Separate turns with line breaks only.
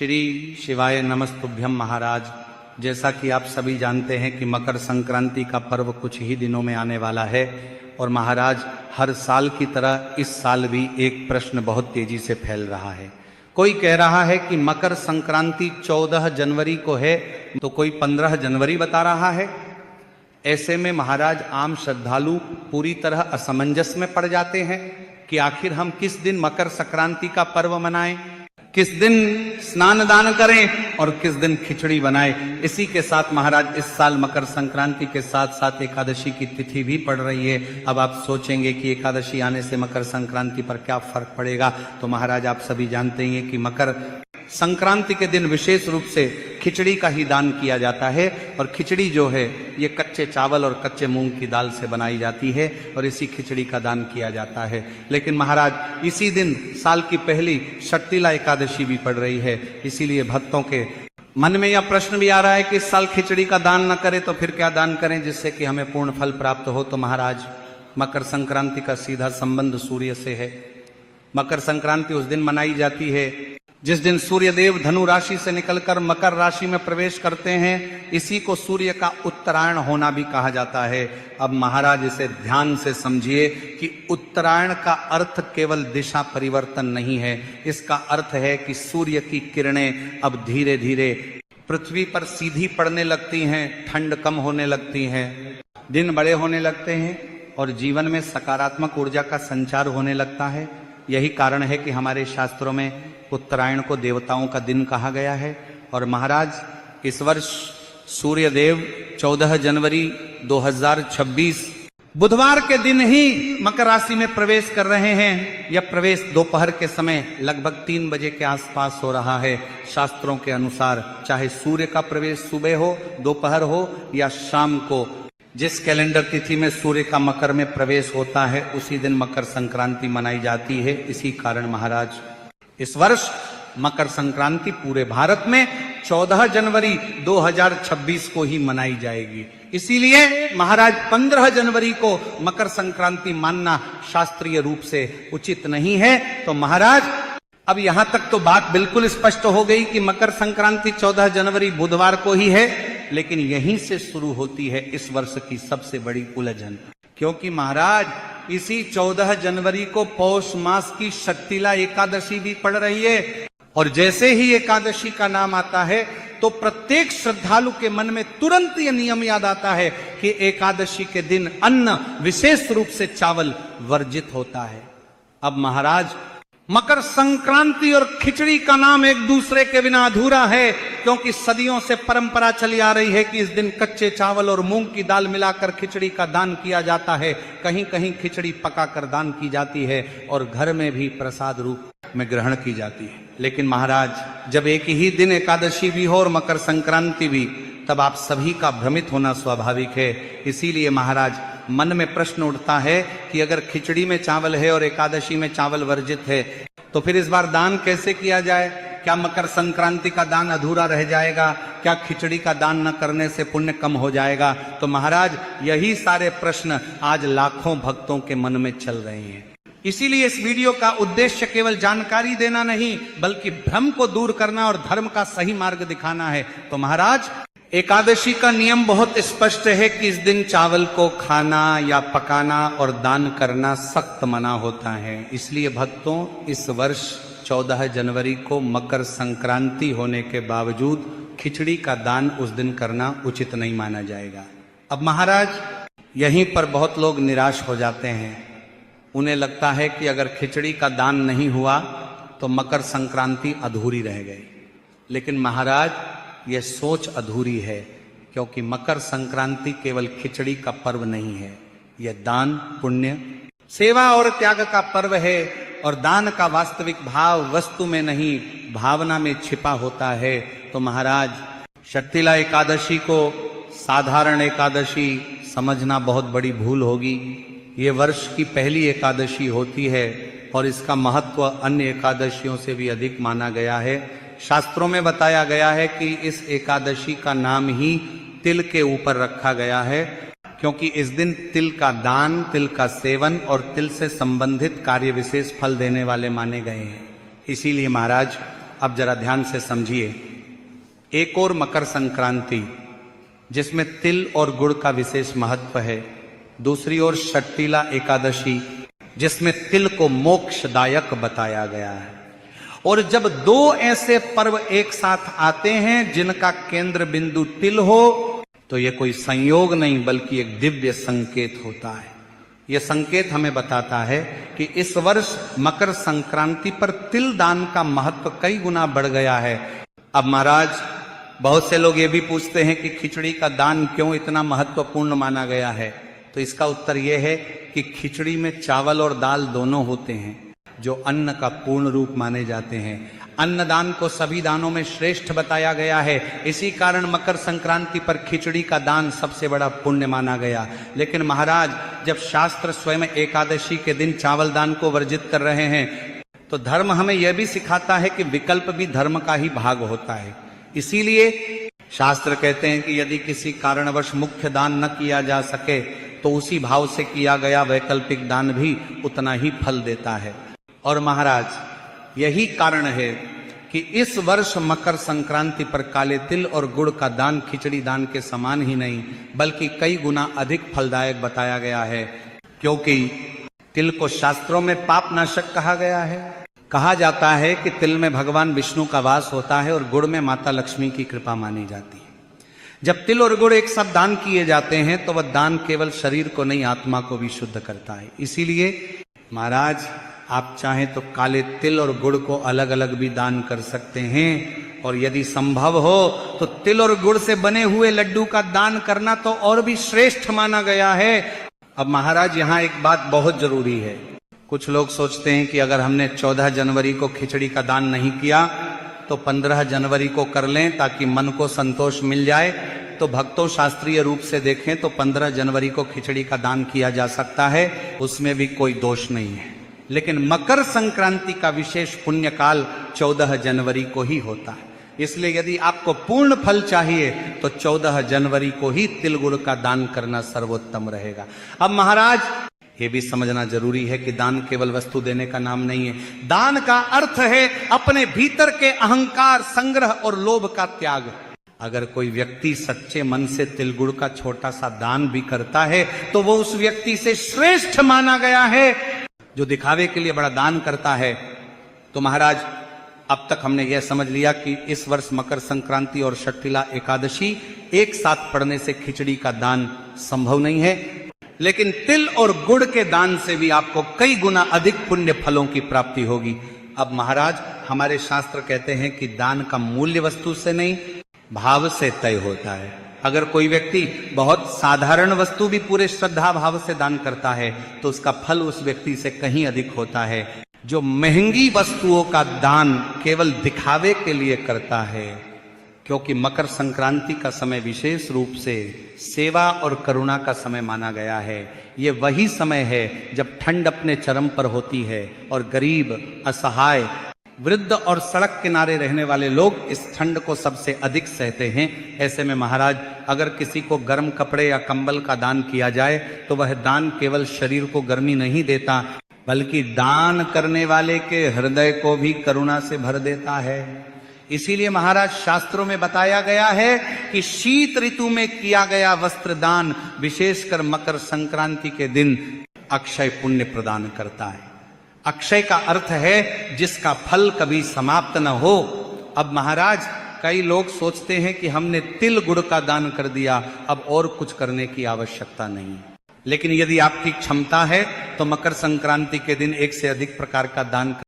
श्री शिवाय नमस्तुभ्यम महाराज। जैसा कि आप सभी जानते हैं कि मकर संक्रांति का पर्व कुछ ही दिनों में आने वाला है और महाराज हर साल की तरह इस साल भी एक प्रश्न बहुत तेजी से फैल रहा है। कोई कह रहा है कि मकर संक्रांति 14 जनवरी को है तो कोई 15 जनवरी बता रहा है। ऐसे में महाराज आम श्रद्धालु पूरी तरह असमंजस में पड़ जाते हैं कि आखिर हम किस दिन मकर संक्रांति का पर्व मनाएं, किस दिन स्नान दान करें और किस दिन खिचड़ी बनाएं। इसी के साथ महाराज इस साल मकर संक्रांति के साथ साथ एकादशी की तिथि भी पड़ रही है। अब आप सोचेंगे कि एकादशी आने से मकर संक्रांति पर क्या फर्क पड़ेगा, तो महाराज आप सभी जानते हैं कि मकर संक्रांति के दिन विशेष रूप से खिचड़ी का ही दान किया जाता है और खिचड़ी जो है ये कच्चे चावल और कच्चे मूंग की दाल से बनाई जाती है और इसी खिचड़ी का दान किया जाता है। लेकिन महाराज इसी दिन साल की पहली षट्तिला एकादशी भी पड़ रही है, इसीलिए भक्तों के मन में यह प्रश्न भी आ रहा है कि इस साल खिचड़ी का दान न करें तो फिर क्या दान करें जिससे कि हमें पूर्ण फल प्राप्त हो। तो महाराज मकर संक्रांति का सीधा संबंध सूर्य से है। मकर संक्रांति उस दिन मनाई जाती है जिस दिन सूर्य देव धनु राशि से निकलकर मकर राशि में प्रवेश करते हैं। इसी को सूर्य का उत्तरायण होना भी कहा जाता है। अब महाराज इसे ध्यान से समझिए कि उत्तरायण का अर्थ केवल दिशा परिवर्तन नहीं है, इसका अर्थ है कि सूर्य की किरणें अब धीरे धीरे पृथ्वी पर सीधी पड़ने लगती हैं, ठंड कम होने लगती है, दिन बड़े होने लगते हैं और जीवन में सकारात्मक ऊर्जा का संचार होने लगता है। यही कारण है कि हमारे शास्त्रों में उत्तरायण को देवताओं का दिन कहा गया है। और महाराज इस वर्ष सूर्य देव 14 जनवरी 2026 बुधवार के दिन ही मकर राशि में प्रवेश कर रहे हैं। यह प्रवेश दोपहर के समय लगभग 3 बजे के आसपास हो रहा है। शास्त्रों के अनुसार चाहे सूर्य का प्रवेश सुबह हो, दोपहर हो या शाम को, जिस कैलेंडर तिथि में सूर्य का मकर में प्रवेश होता है उसी दिन मकर संक्रांति मनाई जाती है। इसी कारण महाराज इस वर्ष मकर संक्रांति पूरे भारत में 14 जनवरी 2026 को ही मनाई जाएगी। इसीलिए महाराज 15 जनवरी को मकर संक्रांति मानना शास्त्रीय रूप से उचित नहीं है। तो महाराज अब यहां तक तो बात बिल्कुल स्पष्ट हो गई कि मकर संक्रांति 14 जनवरी बुधवार को ही है, लेकिन यहीं से शुरू होती है इस वर्ष की सबसे बड़ी उलझन। क्योंकि महाराज इसी 14 जनवरी को पौष मास की षट्तिला एकादशी भी पड़ रही है और जैसे ही एकादशी का नाम आता है तो प्रत्येक श्रद्धालु के मन में तुरंत यह नियम याद आता है कि एकादशी के दिन अन्न विशेष रूप से चावल वर्जित होता है। अब महाराज मकर संक्रांति और खिचड़ी का नाम एक दूसरे के बिना अधूरा है, क्योंकि सदियों से परंपरा चली आ रही है कि इस दिन कच्चे चावल और मूंग की दाल मिलाकर खिचड़ी का दान किया जाता है। कहीं कहीं खिचड़ी पकाकर दान की जाती है और घर में भी प्रसाद रूप में ग्रहण की जाती है। लेकिन महाराज जब एक ही दिन एकादशी भी हो और मकर संक्रांति भी, तब आप सभी का भ्रमित होना स्वाभाविक है। इसीलिए महाराज मन में प्रश्न उठता है कि अगर खिचड़ी में चावल है और एकादशी में चावल वर्जित है तो फिर इस बार दान कैसे किया जाए? क्या मकर संक्रांति का दान अधूरा रह जाएगा? क्या खिचड़ी का दान न करने से पुण्य कम हो जाएगा? तो महाराज यही सारे प्रश्न आज लाखों भक्तों के मन में चल रहे हैं। इसीलिए इस वीडियो का उद्देश्य केवल जानकारी देना नहीं बल्कि भ्रम को दूर करना और धर्म का सही मार्ग दिखाना है। तो महाराज एकादशी का नियम बहुत स्पष्ट है कि इस दिन चावल को खाना या पकाना और दान करना सख्त मना होता है। इसलिए भक्तों इस वर्ष 14 जनवरी को मकर संक्रांति होने के बावजूद खिचड़ी का दान उस दिन करना उचित नहीं माना जाएगा। अब महाराज यहीं पर बहुत लोग निराश हो जाते हैं। उन्हें लगता है कि अगर खिचड़ी का दान नहीं हुआ तो मकर संक्रांति अधूरी रह गई। लेकिन महाराज यह सोच अधूरी है, क्योंकि मकर संक्रांति केवल खिचड़ी का पर्व नहीं है, यह दान पुण्य सेवा और त्याग का पर्व है। और दान का वास्तविक भाव वस्तु में नहीं भावना में छिपा होता है। तो महाराज षट्तिला एकादशी को साधारण एकादशी समझना बहुत बड़ी भूल होगी। ये वर्ष की पहली एकादशी होती है और इसका महत्व अन्य एकादशियों से भी अधिक माना गया है। शास्त्रों में बताया गया है कि इस एकादशी का नाम ही तिल के ऊपर रखा गया है, क्योंकि इस दिन तिल का दान, तिल का सेवन और तिल से संबंधित कार्य विशेष फल देने वाले माने गए हैं। इसीलिए महाराज अब जरा ध्यान से समझिए। एक और मकर संक्रांति जिसमें तिल और गुड़ का विशेष महत्व है, दूसरी ओर षट्टिला एकादशी जिसमें तिल को मोक्षदायक बताया गया है। और जब दो ऐसे पर्व एक साथ आते हैं जिनका केंद्र बिंदु तिल हो, तो यह कोई संयोग नहीं बल्कि एक दिव्य संकेत होता है। यह संकेत हमें बताता है कि इस वर्ष मकर संक्रांति पर तिल दान का महत्व कई गुना बढ़ गया है। अब महाराज, बहुत से लोग ये भी पूछते हैं कि खिचड़ी का दान क्यों इतना महत्वपूर्ण माना गया है। तो इसका उत्तर यह है कि खिचड़ी में चावल और दाल दोनों होते हैं जो अन्न का पूर्ण रूप माने जाते हैं। अन्नदान को सभी दानों में श्रेष्ठ बताया गया है। इसी कारण मकर संक्रांति पर खिचड़ी का दान सबसे बड़ा पुण्य माना गया। लेकिन महाराज, जब शास्त्र स्वयं एकादशी के दिन चावल दान को वर्जित कर रहे हैं, तो धर्म हमें यह भी सिखाता है कि विकल्प भी धर्म का ही भाग होता है। इसीलिए शास्त्र कहते हैं कि यदि किसी कारणवश मुख्य दान न किया जा सके तो उसी भाव से किया गया वैकल्पिक दान भी उतना ही फल देता है। और महाराज, यही कारण है कि इस वर्ष मकर संक्रांति पर काले तिल और गुड़ का दान खिचड़ी दान के समान ही नहीं बल्कि कई गुना अधिक फलदायक बताया गया है, क्योंकि तिल को शास्त्रों में पापनाशक कहा गया है। कहा जाता है कि तिल में भगवान विष्णु का वास होता है और गुड़ में माता लक्ष्मी की कृपा मानी जाती है। जब तिल और गुड़ एक साथ दान किए जाते हैं तो वह दान केवल शरीर को नहीं, आत्मा को भी शुद्ध करता है। इसीलिए महाराज, आप चाहें तो काले तिल और गुड़ को अलग अलग भी दान कर सकते हैं, और यदि संभव हो तो तिल और गुड़ से बने हुए लड्डू का दान करना तो और भी श्रेष्ठ माना गया है। अब महाराज, यहाँ एक बात बहुत जरूरी है। कुछ लोग सोचते हैं कि अगर हमने 14 जनवरी को खिचड़ी का दान नहीं किया तो 15 जनवरी को कर लें ताकि मन को संतोष मिल जाए। तो भक्तों, शास्त्रीय रूप से देखें तो 15 जनवरी को खिचड़ी का दान किया जा सकता है, उसमें भी कोई दोष नहीं है। लेकिन मकर संक्रांति का विशेष पुण्य काल 14 जनवरी को ही होता है। इसलिए यदि आपको पूर्ण फल चाहिए तो 14 जनवरी को ही तिल गुड़ का दान करना सर्वोत्तम रहेगा। अब महाराज, ये भी समझना जरूरी है कि दान केवल वस्तु देने का नाम नहीं है। दान का अर्थ है अपने भीतर के अहंकार, संग्रह और लोभ का त्याग। अगर कोई व्यक्ति सच्चे मन से तिल गुड़ का छोटा सा दान भी करता है तो वो उस व्यक्ति से श्रेष्ठ माना गया है। जो दिखावे के लिए बड़ा दान करता है, तो महाराज, अब तक हमने यह समझ लिया कि इस वर्ष मकर संक्रांति और षट्टिला एकादशी एक साथ पड़ने से खिचड़ी का दान संभव नहीं है, लेकिन तिल और गुड़ के दान से भी आपको कई गुना अधिक पुण्य फलों की प्राप्ति होगी। अब महाराज, हमारे शास्त्र कहते हैं कि दान का मूल्य वस्तु से नहीं, भाव से तय होता है। अगर कोई व्यक्ति बहुत साधारण वस्तु भी पूरे श्रद्धा भाव से दान करता है तो उसका फल उस व्यक्ति से कहीं अधिक होता है जो महंगी वस्तुओं का दान केवल दिखावे के लिए करता है। क्योंकि मकर संक्रांति का समय विशेष रूप से सेवा और करुणा का समय माना गया है। ये वही समय है जब ठंड अपने चरम पर होती है और गरीब, असहाय, वृद्ध और सड़क किनारे रहने वाले लोग इस ठंड को सबसे अधिक सहते हैं। ऐसे में महाराज, अगर किसी को गर्म कपड़े या कंबल का दान किया जाए तो वह दान केवल शरीर को गर्मी नहीं देता बल्कि दान करने वाले के हृदय को भी करुणा से भर देता है। इसीलिए महाराज, शास्त्रों में बताया गया है कि शीत ऋतु में किया गया वस्त्र दान विशेषकर मकर संक्रांति के दिन अक्षय पुण्य प्रदान करता है। अक्षय का अर्थ है जिसका फल कभी समाप्त न हो। अब महाराज, कई लोग सोचते हैं कि हमने तिल गुड़ का दान कर दिया, अब और कुछ करने की आवश्यकता नहीं। लेकिन यदि आपकी क्षमता है तो मकर संक्रांति के दिन एक से अधिक प्रकार का दान